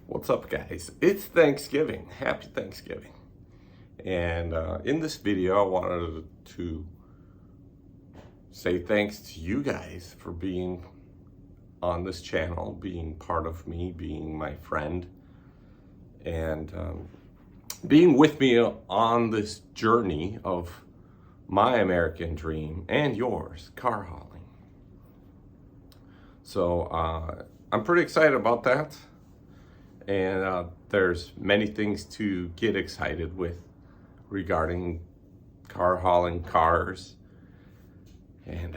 What's up, guys? It's Thanksgiving. Happy Thanksgiving. And in this video, I wanted to say thanks to you guys for being on this channel, being part of me, being my friend, and being with me on this journey of my American dream and yours, car hauling. So I'm pretty excited about that. And there's many things to get excited with regarding car hauling cars. And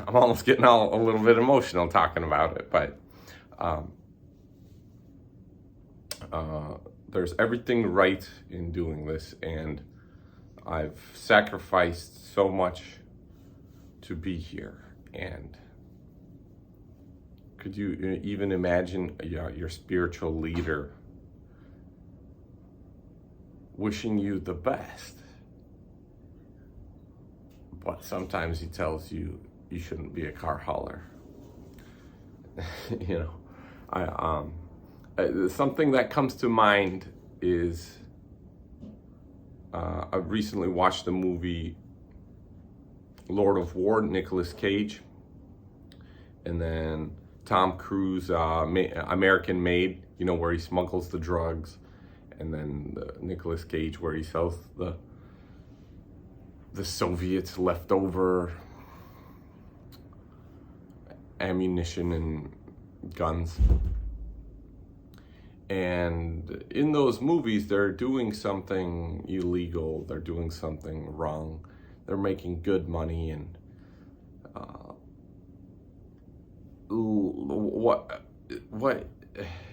I'm almost getting a little bit emotional talking about it, but there's everything right in doing this, and I've sacrificed so much to be here. And could you even imagine your spiritual leader wishing you the best, but sometimes he tells you you shouldn't be a car hauler? Something that comes to mind is I recently watched the movie Lord of War, Nicolas Cage, and then Tom Cruise, American Made, where he smuggles the drugs, and then Nicolas Cage, where he sells the Soviets' leftover ammunition and guns. And in those movies, they're doing something illegal, they're doing something wrong, they're making good money, and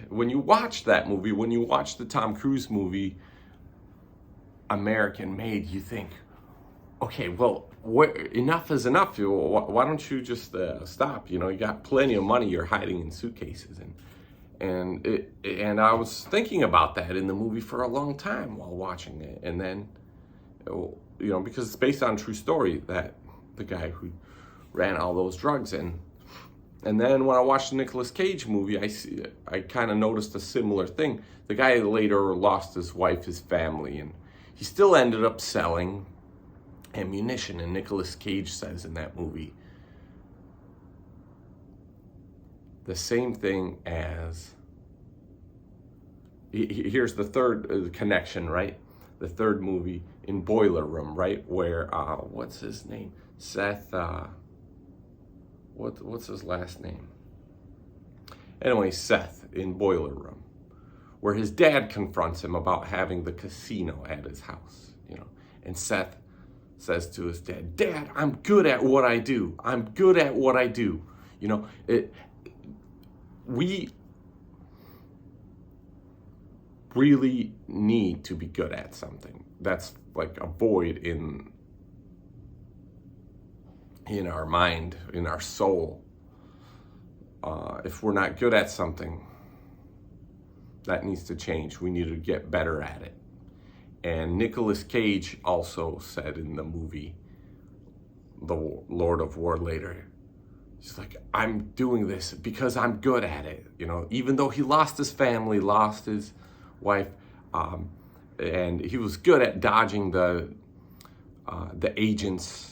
when you watch that movie, when you watch the Tom Cruise movie, American Made, you think, okay, well, enough is enough. Why don't you just stop? You got plenty of money you're hiding in suitcases. And I was thinking about that in the movie for a long time while watching it. And then, because it's based on a true story, that the guy who ran all those drugs. And then when I watched the Nicolas Cage movie, I kind of noticed a similar thing. The guy later lost his wife, his family, and he still ended up selling ammunition. And Nicolas Cage says in that movie the same thing as, here's the third connection, right? The third movie in Boiler Room, right? Where, what's his name? Seth, what's his last name? Anyway, Seth in Boiler Room, where his dad confronts him about having the casino at his house, and Seth says to his dad, "Dad, I'm good at what I do. I'm good at what I do." We really need to be good at something. That's like a void in our mind, in our soul. If we're not good at something, that needs to change. We need to get better at it. And Nicolas Cage also said in the movie, The Lord of War later, he's like, I'm doing this because I'm good at it. Even though he lost his family, lost his wife, and he was good at dodging the agents,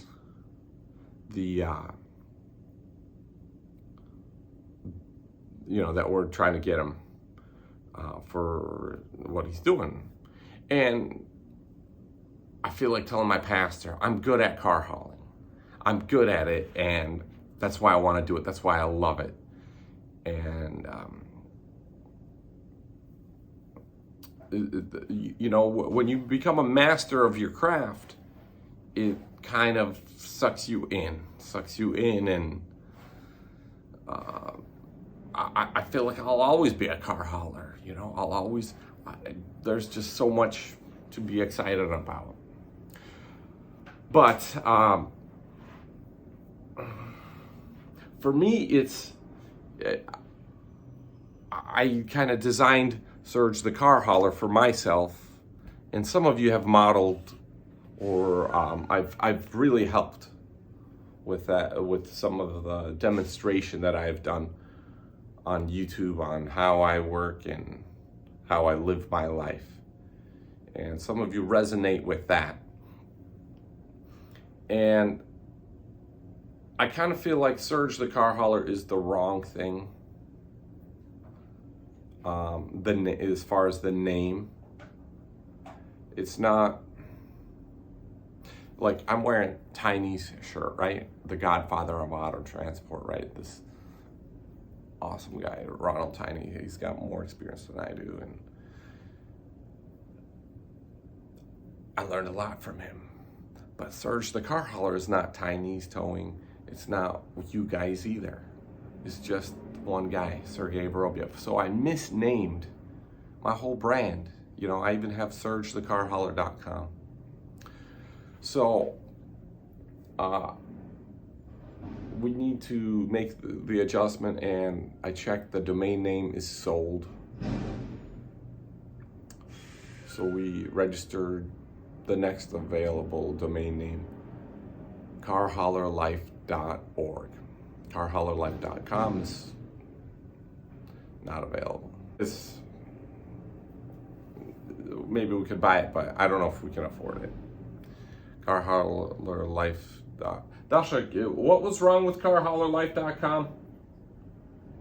that were trying to get him for what he's doing. And I feel like telling my pastor, I'm good at car hauling. I'm good at it, and that's why I want to do it. That's why I love it. And, when you become a master of your craft, it kind of sucks you in, and I feel like I'll always be a car hauler. There's just so much to be excited about. But for me, I kind of designed Surge the car hauler for myself, and some of you have modeled, or I've really helped with that, with some of the demonstration that I've done on YouTube on how I work and how I live my life. And some of you resonate with that. And I kind of feel like Surge the Car Hauler is the wrong thing. As far as the name, it's not like I'm wearing Tiny's shirt, right? The godfather of auto transport, right? This awesome guy, Ronald Tiny. He's got more experience than I do, and I learned a lot from him. But Surge the Car Hauler is not Tiny's Towing. It's not you guys either. It's just one guy, Sergey Vorobyev. So I misnamed my whole brand. You know, I even have surgethecarhauler.com. So we need to make the adjustment, and I checked the domain name is sold. So we registered the next available domain name, carhaulerlife.org. Carhaulerlife.com is not available. Maybe we could buy it, but I don't know if we can afford it. Carhaulerlife. Dasha, what was wrong with carhaulerlife.com?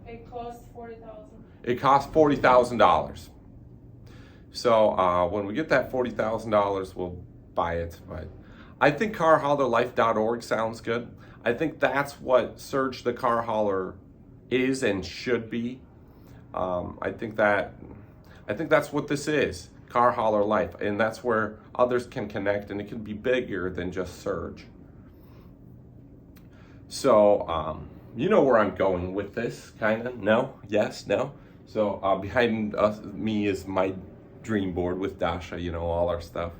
It cost $40,000. It cost $40,000. So when we get that $40,000, we'll buy it. But I think carhaulerlife.org sounds good. I think that's what Surge the Car Hauler is and should be. I think that's what this is, Car Hauler Life, and that's where others can connect, and it can be bigger than just Surge. So you know where I'm going with this, kind of? No? Yes? No? So behind me is my dream board with Dasha, you know, all our stuff.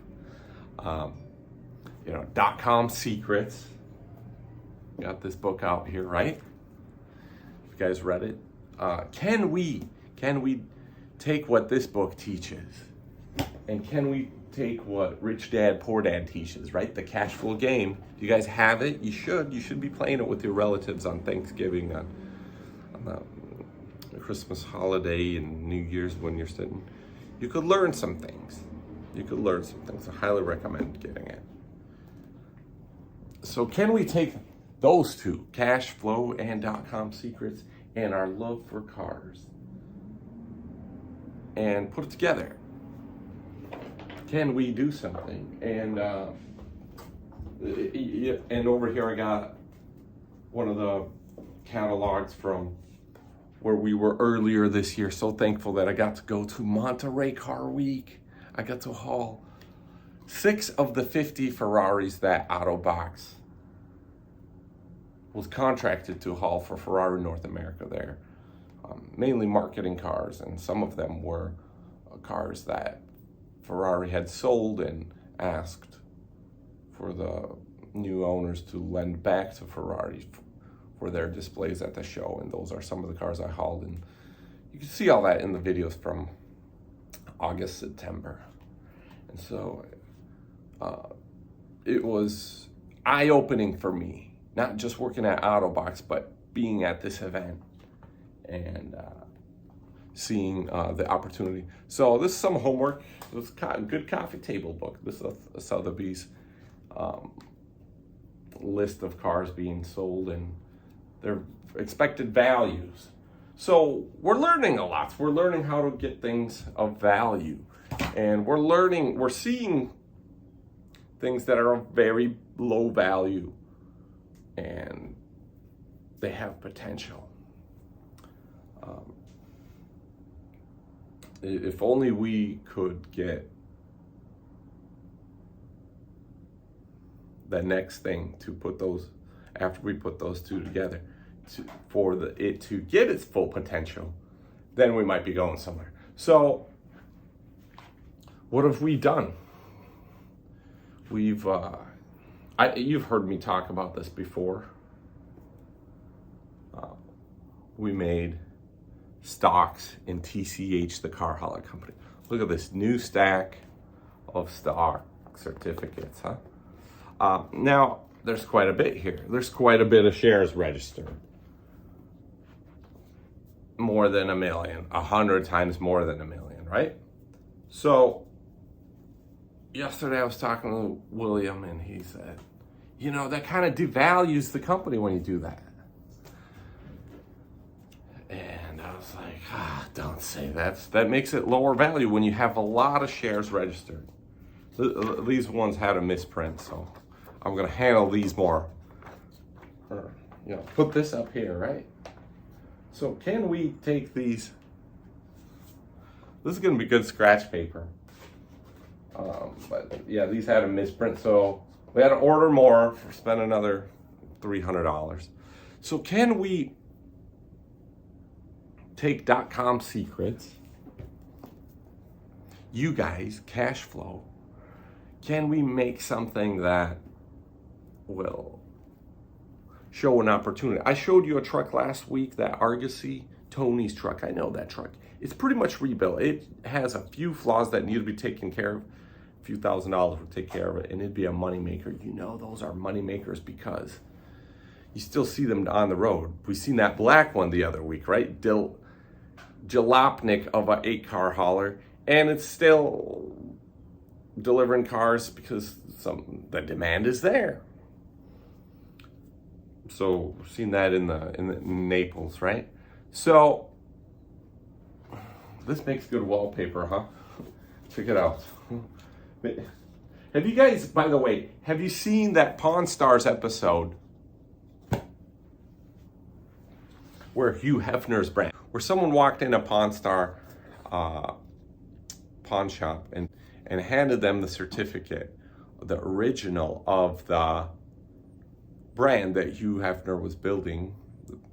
You know, .com secrets. Got this book out here, right? You guys read it? Can we take what this book teaches, and can we take what Rich Dad Poor Dad teaches, right? The cash flow game. Do you guys have it? You should be playing it with your relatives on Thanksgiving, on the Christmas holiday and New Year's when you're sitting. You could learn some things. I highly recommend getting it. So can we take those two, cash flow and .com secrets, and our love for cars, and put it together? Can we do something? And over here I got one of the catalogs from where we were earlier this year. So thankful that I got to go to Monterey Car Week. I got to haul 6 of the 50 Ferraris that Autobox was contracted to haul for Ferrari North America there. Mainly marketing cars, and some of them were cars that Ferrari had sold and asked for the new owners to lend back to Ferrari for their displays at the show, and those are some of the cars I hauled, and you can see all that in the videos from August, September. And so it was eye-opening for me, not just working at Autobox, but being at this event and seeing the opportunity. So this is some homework. This is a good coffee table book. This is a Sotheby's list of cars being sold and their expected values. So we're learning a lot. We're learning how to get things of value, and we're seeing things that are of very low value and they have potential. If only we could get the next thing to put those, after we put those two together, for it to get its full potential, then we might be going somewhere. So what have we done? You've heard me talk about this before. We made stocks in TCH, the car hauler company. Look at this new stack of stock certificates, huh? Now, there's quite a bit here. There's quite a bit of shares registered. More than 1 million, 100 times more than 1 million, right? So yesterday I was talking to William and he said, you know, that kind of devalues the company when you do that. And I was like, don't say that. That makes it lower value when you have a lot of shares registered. These ones had a misprint, so I'm gonna handle these more. Or, you know, put this up here, right? So can we take these? This is gonna be good scratch paper. But yeah, these had a misprint, so we had to order more for spend another $300. So can we take .com secrets, you guys, cash flow, can we make something that will show an opportunity? I showed you a truck last week, that Argosy, Tony's truck. I know that truck. It's pretty much rebuilt. It has a few flaws that need to be taken care of. A few $1,000s would take care of it, and it'd be a moneymaker. You know those are moneymakers because you still see them on the road. We seen that black one the other week, right? Jalopnik of an 8-car hauler, and it's still delivering cars because the demand is there. So we've seen that in Naples, right? So this makes good wallpaper, huh? Check it out. Have you guys, by the way, have you seen that Pawn Stars episode where Hugh Hefner's brand, where someone walked in a Pawn Star pawn shop and handed them the certificate, the original of the brand that Hugh Hefner was building,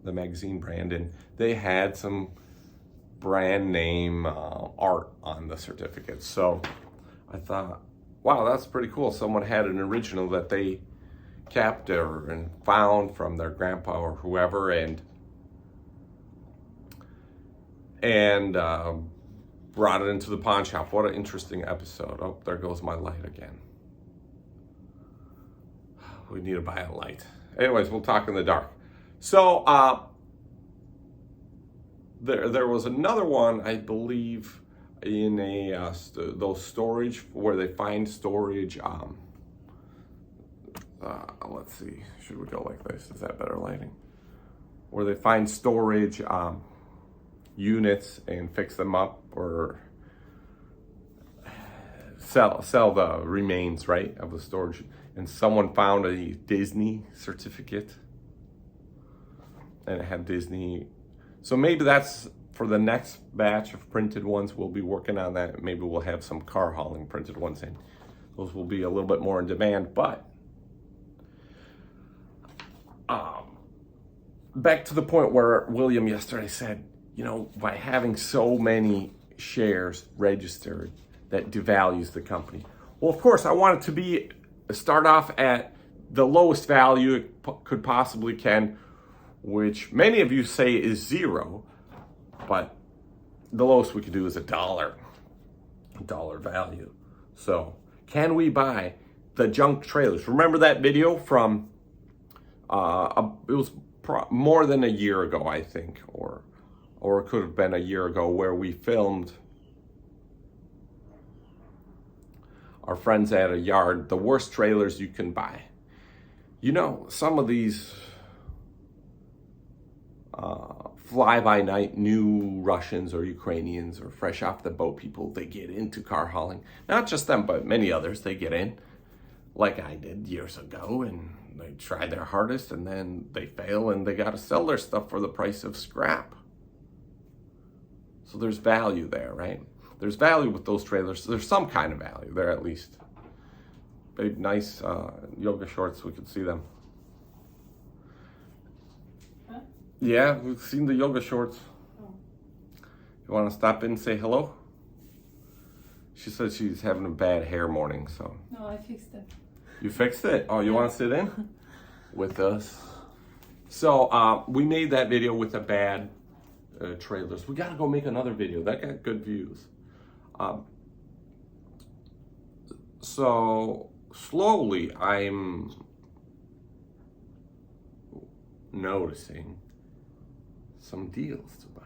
the magazine brand, and they had some brand name art on the certificate. So I thought, wow, that's pretty cool. Someone had an original that they kept and found from their grandpa or whoever, and brought it into the pawn shop. What an interesting episode. Oh, there goes my light again. We need to buy a light. Anyways, we'll talk in the dark. So there was another one, I believe, in those storage where they find storage. Let's see, should we go like this? Is that better lighting? Where they find storage units and fix them up or sell the remains, right, of the storage. And someone found a Disney certificate and it had Disney. So maybe that's for the next batch of printed ones. We'll be working on that. Maybe we'll have some car hauling printed ones in. Those will be a little bit more in demand, but back to the point where William yesterday said, you know, by having so many shares registered, that devalues the company. Well, of course, I want it to start off at the lowest value it could possibly can, which many of you say is $0, but the lowest we could do is $1 value. So can we buy the junk trailers? Remember that video from, it was more than a year ago, I think, or it could have been a year ago, where we filmed our friends at a yard, the worst trailers you can buy. You know, some of these fly-by-night new Russians or Ukrainians or fresh off the boat people, they get into car hauling. Not just them, but many others, they get in, like I did years ago, and they try their hardest and then they fail and they got to sell their stuff for the price of scrap. So there's value there, right? There's value with those trailers. There's some kind of value there, at least. Big, nice yoga shorts. We could see them. Huh? Yeah, we've seen the yoga shorts. Oh. You want to stop in and say hello? She said she's having a bad hair morning, so. No, I fixed it. You fixed it? Oh, you want to sit in with us? So we made that video with the bad trailers. We got to go make another video. That got good views. So slowly I'm noticing some deals to buy.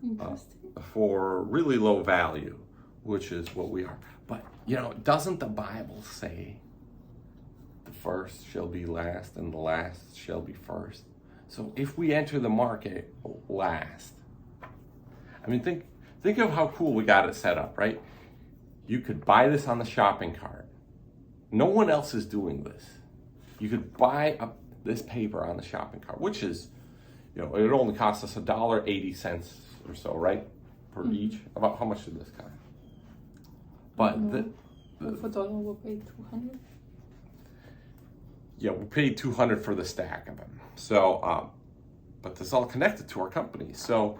Interesting. for really low value, which is what we are. But, doesn't the Bible say the first shall be last and the last shall be first? So if we enter the market last, I mean, think of how cool we got it set up, right? You could buy this on the shopping cart. No one else is doing this. You could buy this paper on the shopping cart, which is, it only costs us $1.80 or so, right? Per each. About how much did this cost? But For total, we'll pay 200. Yeah, we paid $200 for the stack of them. So, but this is all connected to our company. So,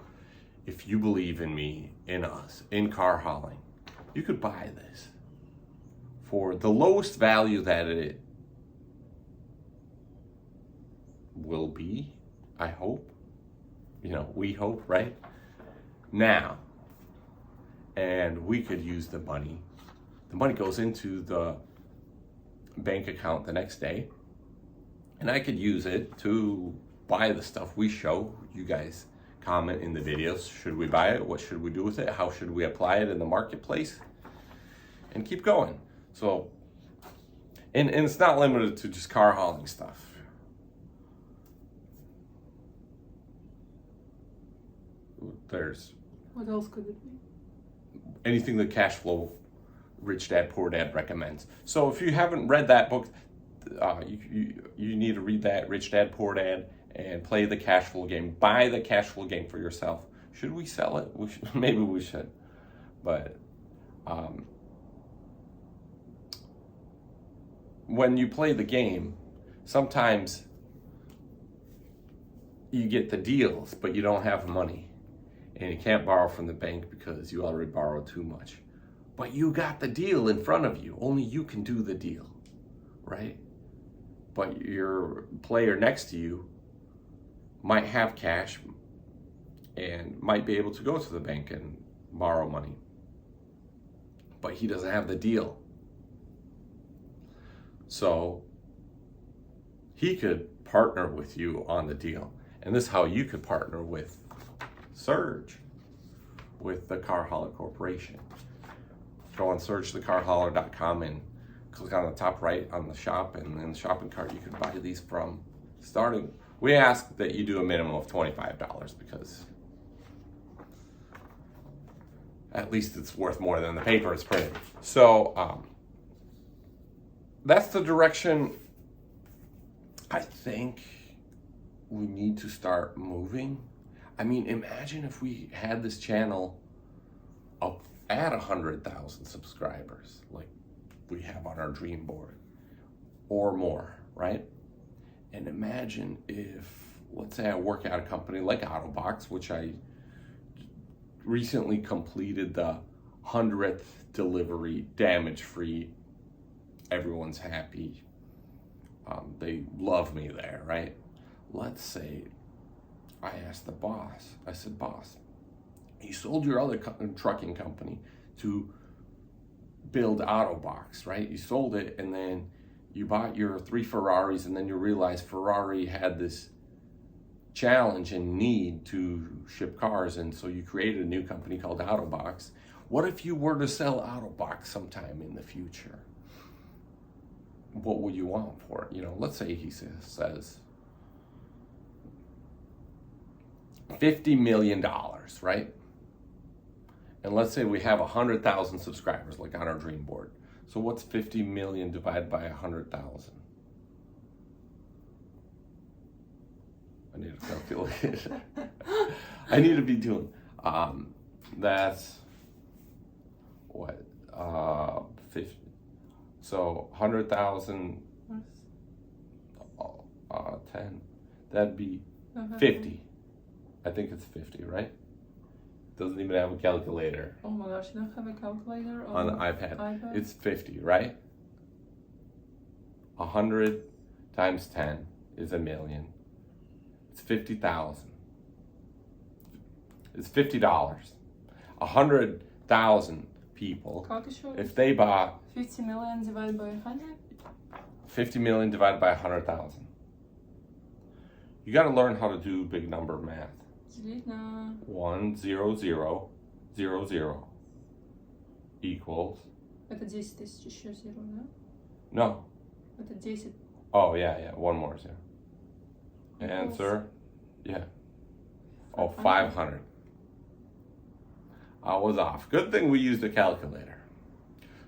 if you believe in me, in us, in car hauling, you could buy this for the lowest value that it will be. I hope. We hope, right? Now, and we could use the money. The money goes into the bank account the next day, and I could use it to buy the stuff we show. You guys comment in the videos. Should we buy it? What should we do with it? How should we apply it in the marketplace? And keep going. So, and it's not limited to just car hauling stuff. There's What else could it be? anything that Cash Flow Rich Dad Poor Dad recommends. So if you haven't read that book, you need to read that, Rich Dad Poor Dad, and play the cash flow game. Buy the cash flow game for yourself. Should we sell it? Maybe we should. But when you play the game, sometimes you get the deals, but you don't have money. And you can't borrow from the bank because you already borrowed too much. But you got the deal in front of you. Only you can do the deal, right? But your player next to you might have cash and might be able to go to the bank and borrow money. But he doesn't have the deal. So he could partner with you on the deal. And this is how you could partner with Surge, with the Car Hauler Corporation. Go on searchthecarhauler.com and click on the top right on the shop, and in the shopping cart you can buy these from starting. We ask that you do a minimum of $25 because at least it's worth more than the paper it's printed. So that's the direction I think we need to start moving. I mean, imagine if we had this channel up at 100,000 subscribers, like we have on our dream board, or more, right? And imagine if, let's say I work at a company like Autobox, which I recently completed the 100th delivery, damage-free, everyone's happy, they love me there, right? Let's say I asked the boss, I said, boss, you sold your other trucking company to build Autobox, right? You sold it, and then you bought your 3 Ferraris, and then you realized Ferrari had this challenge and need to ship cars, and so you created a new company called Autobox. What if you were to sell Autobox sometime in the future? What would you want for it? Let's say he says $50 million, right? And let's say we have 100,000 subscribers, like on our dream board. So what's 50 million divided by 100,000? I need to calculate it. I need to be doing, that's what, 50. So 100,000, 10, that'd be 50. I think it's 50, right? Doesn't even have a calculator. Oh my gosh, you don't have a calculator on the iPad? It's 50, right? 100 times 10 is a million. It's 50,000. It's $50. 100,000 people. If they bought 50 million divided by 100? 50 million divided by 100,000. You got to learn how to do big number math. Делить на... 10000 equals... Это 10 тысяч еще zero, да? No. Это 10. Oh, yeah, one more zero. Equals Answer, yeah. Oh, 500. 500. I was off. Good thing we used a calculator.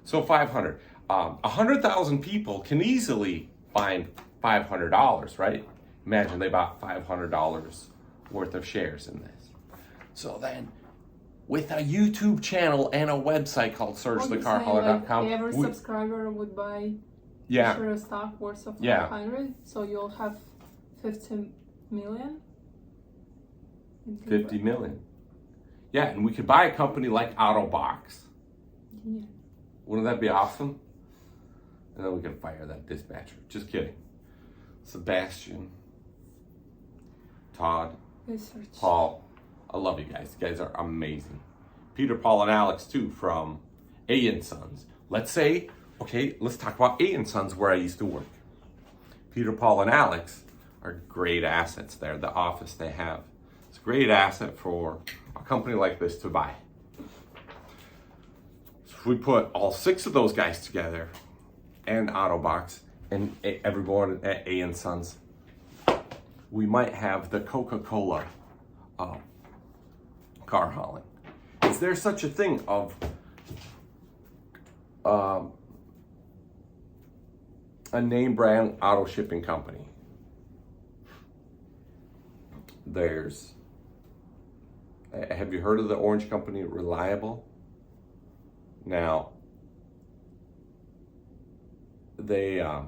So 500. 100,000 people can easily find $500, right? Imagine they bought $500 worth of shares in this. So then, with a YouTube channel and a website called Oh, you say, searchthecarhauler.com, like, every subscriber would buy yeah, share a stock worth of Yeah. 500, so you'll have 50 million. 50 million. Yeah, and we could buy a company like Autobox. Yeah. Wouldn't that be awesome? And then we can fire that dispatcher. Just kidding. Sebastian, Todd, Research. Paul, I love you guys. You guys are amazing. Peter, Paul, and Alex too from A & Sons. Let's talk about A & Sons where I used to work. Peter, Paul, and Alex are great assets there. The office they have. It's a great asset for a company like this to buy. So if we put all 6 of those guys together and Autobox and everyone at A & Sons, we might have the Coca-Cola car hauling. Is there such a thing of a name brand auto shipping company? Have you heard of the orange company Reliable? Now, they're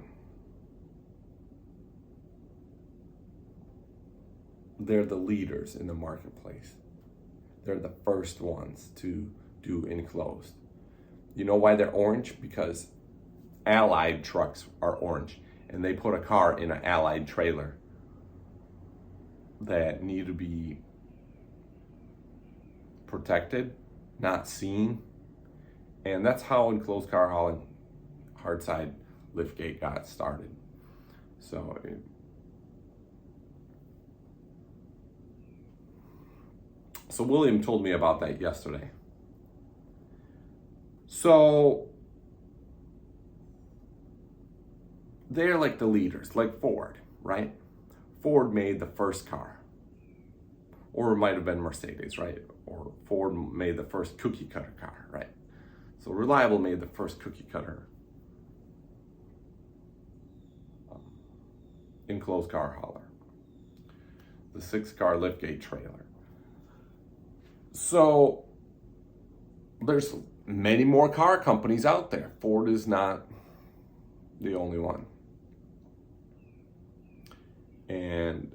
the leaders in the marketplace. They're the first ones to do enclosed. You know why they're orange? Because Allied trucks are orange, and they put a car in an Allied trailer that need to be protected, not seen. And that's how enclosed car hauling, hardside liftgate got started. So William told me about that yesterday. So they're like the leaders, like Ford, right? Ford made the first car. Or it might have been Mercedes, right? Or Ford made the first cookie cutter car, right? So Reliable made the first cookie cutter enclosed car hauler. The 6-car liftgate trailer. So there's many more car companies out there. Ford is not the only one. And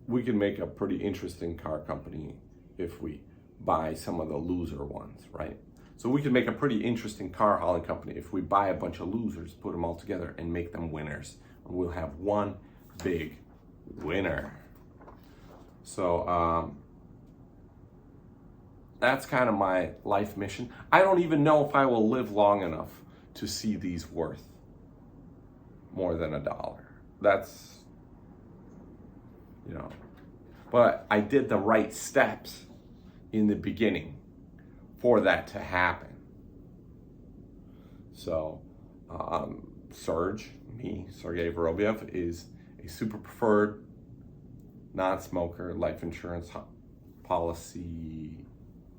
we can make a pretty interesting car company if we buy some of the loser ones, right? So we can make a pretty interesting car hauling company if we buy a bunch of losers, put them all together, and make them winners. And we'll have one big winner. So that's kind of my life mission. I don't even know if I will live long enough to see these worth more than $1. That's, but I did the right steps in the beginning for that to happen. So Sergey Vorobiev, is a super preferred non-smoker life insurance policy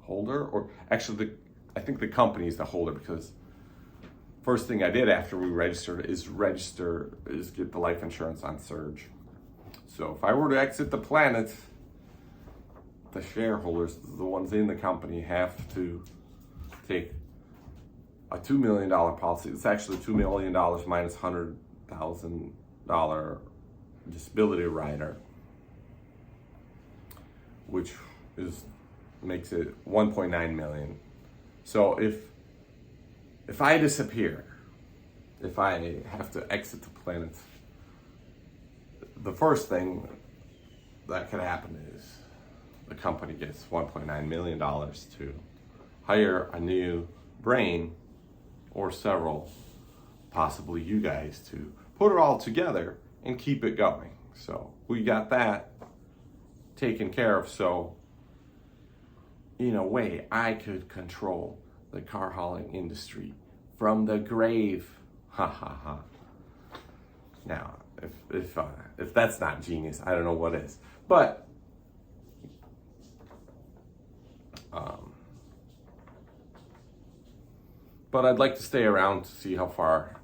holder, or actually I think the company is the holder, because first thing I did after we registered is get the life insurance on Surge. So if I were to exit the planet, the shareholders, the ones in the company, have to take a $2 million policy. It's actually $2 million minus $100,000 disability rider, which makes it 1.9 million. So if I disappear, if I have to exit the planet, the first thing that could happen is the company gets $1.9 million to hire a new brain, or several, possibly you guys, to put it all together and keep it going. So we got that taken care of. So, in a way, I could control the car hauling industry from the grave. Ha ha ha. Now, if that's not genius, I don't know what is. But I'd like to stay around to see how far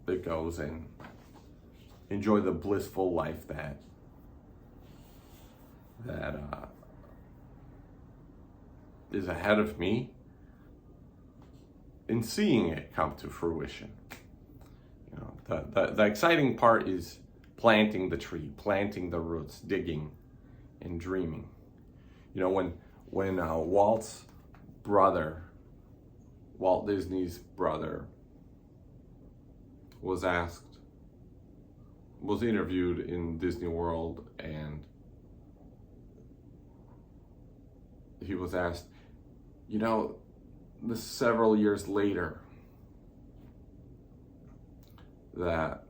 it goes and enjoy the blissful life that is ahead of me, in seeing it come to fruition. You know, the exciting part is planting the tree, planting the roots, digging and dreaming. You know, when Walt Disney's brother, was interviewed in Disney World, and he was asked, you know, this several years later that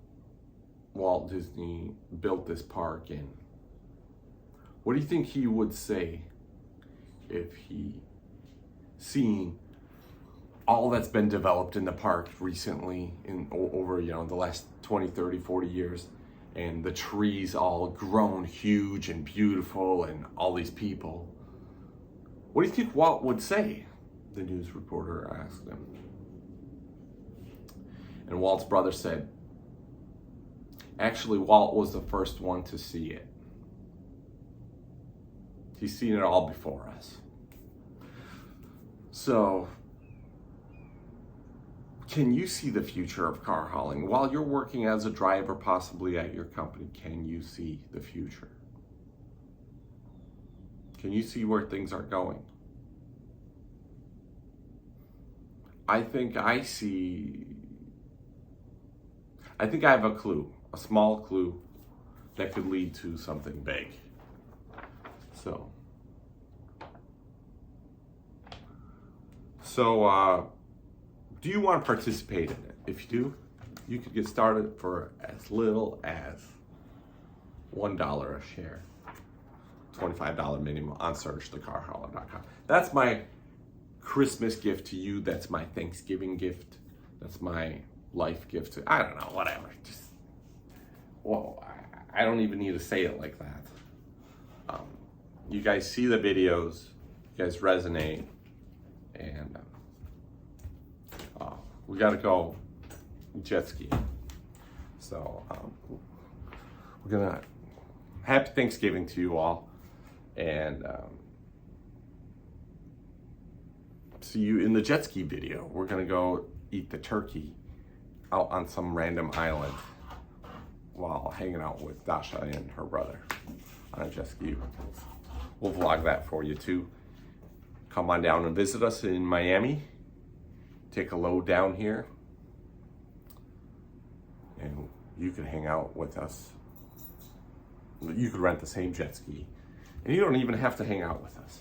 Walt Disney built this park, and what do you think he would say if he seen all that's been developed in the park recently over, you know, the last 20, 30, 40 years, and the trees all grown huge and beautiful and all these people? What do you think Walt would say? The news reporter asked him. And Walt's brother said, actually, Walt was the first one to see it. He's seen it all before us. So, can you see the future of car hauling? While you're working as a driver, possibly at your company, can you see the future? Can you see where things are going? I think I have a clue, a small clue that could lead to something big. So, do you want to participate in it? If you do, you could get started for as little as $1 a share, $25 minimum on searchthecarhauler.com. That's my Christmas gift to you. That's my Thanksgiving gift. That's my life gift to, I don't know, whatever. Just, well, I don't even need to say it like that. You guys see the videos, you guys resonate, and we gotta go jet skiing. So we're gonna, happy Thanksgiving to you all, and see you in the jet ski video. We're gonna go eat the turkey out on some random island while hanging out with Dasha and her brother on a jet ski. We'll vlog that for you too. Come on down and visit us in Miami. Take a load down here, and you can hang out with us. You could rent the same jet ski, and you don't even have to hang out with us.